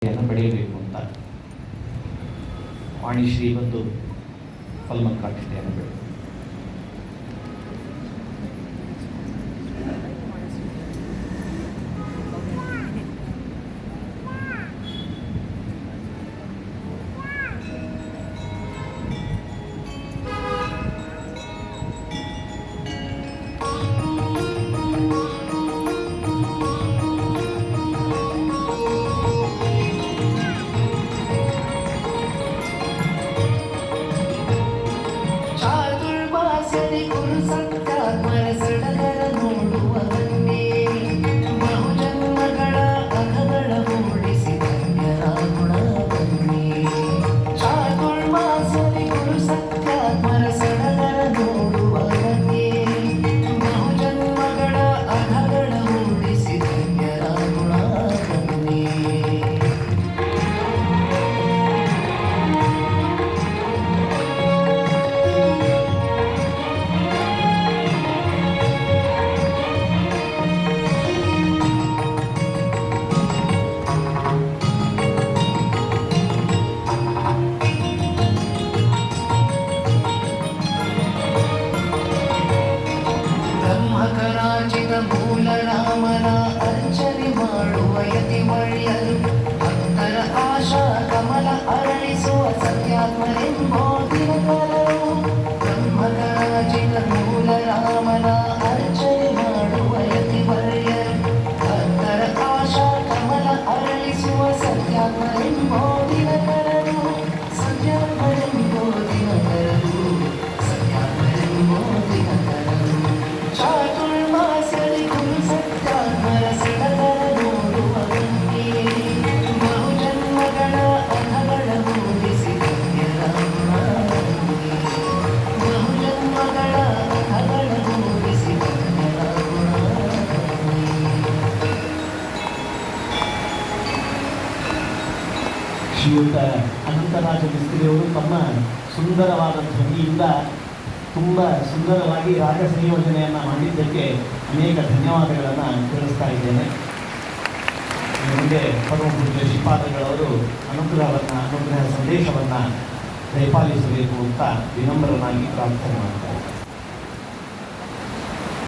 ಪಡೆಯಬೇಕು ಅಂತ ವಾಣಿಶ್ರೀ ಬಂದು ಫಲಮಂಕಾಟಿಕೆಯನ್ನು ಬೆಳೆದು ಮೂಲ ರಾಮನ ಅರ್ಚನೆ ಮಾಡುವ ಯತಿವರ್ಯರು ಭಕ್ತರ ಆಶಾ ಕಮಲ ಅರಳಿಸುವ ಸತ್ಯಾತ್ಮರೆಂಬೋದಿನಕರರು ಬ್ರಹ್ಮಕರಾಜಿತ ಮೂಲ ರಾಮನ ಅರ್ಚನೆ ಮಾಡುವ ಯತಿವರ್ಯರು ಭಕ್ತರ ಆಶಾ ಕಮಲ ಅರಳಿಸುವ ಸತ್ಯಾತ್ಮರೆಂಬೋದಿನಕರರು ಸತ್ಯಾತ್ಮರೆಂಬೋದಿನಕರರು ಸತ್ಯಾತ್ಮರೆಂಬೋದಿನಕರರು ಚಾತುರ್ಮಾಸ್ಯದಿ ಗುರು ಸತ್ಯಾತ್ಮರ ಸಡಗರ ನೋಡುವ ಗಂಗೆ ಬಹುಜನ್ಮಗಳ ಅಧಗಳ ಮೂಡಿಸಿ ಧನ್ಯರ ಗುಣಾಗಂಗೆ ಬಹುಜನ್ಮಗಳ ಅಧಗಳ ಮೂಡಿಸಿ ಧನ್ಯರ ಗುಣಾಗಂಗೆ. ಶ್ರೀಯುತ ಅನಂತರಾಜ ಮಿಸ್ತ್ರಿಯವರು ತಮ್ಮ ಸುಂದರವಾದ ಧ್ವನಿಯಿಂದ ತುಂಬ ಸುಂದರವಾಗಿ ರಾಗ ಸಂಯೋಜನೆಯನ್ನು ಮಾಡಿದ್ದಕ್ಕೆ ಅನೇಕ ಧನ್ಯವಾದಗಳನ್ನು ತಿಳಿಸ್ತಾ ಇದ್ದೇನೆ. ಮುಂದೆ ಪರಮಪೂಜ್ಯ ಶ್ರೀಪಾದಗಳವರು ಅನುಗ್ರಹ ಸಂದೇಶವನ್ನು ದಯಪಾಲಿಸಬೇಕು ಅಂತ ವಿನಮ್ರನಾಗಿ ಪ್ರಾರ್ಥನೆ ಮಾಡ್ತಾರೆ.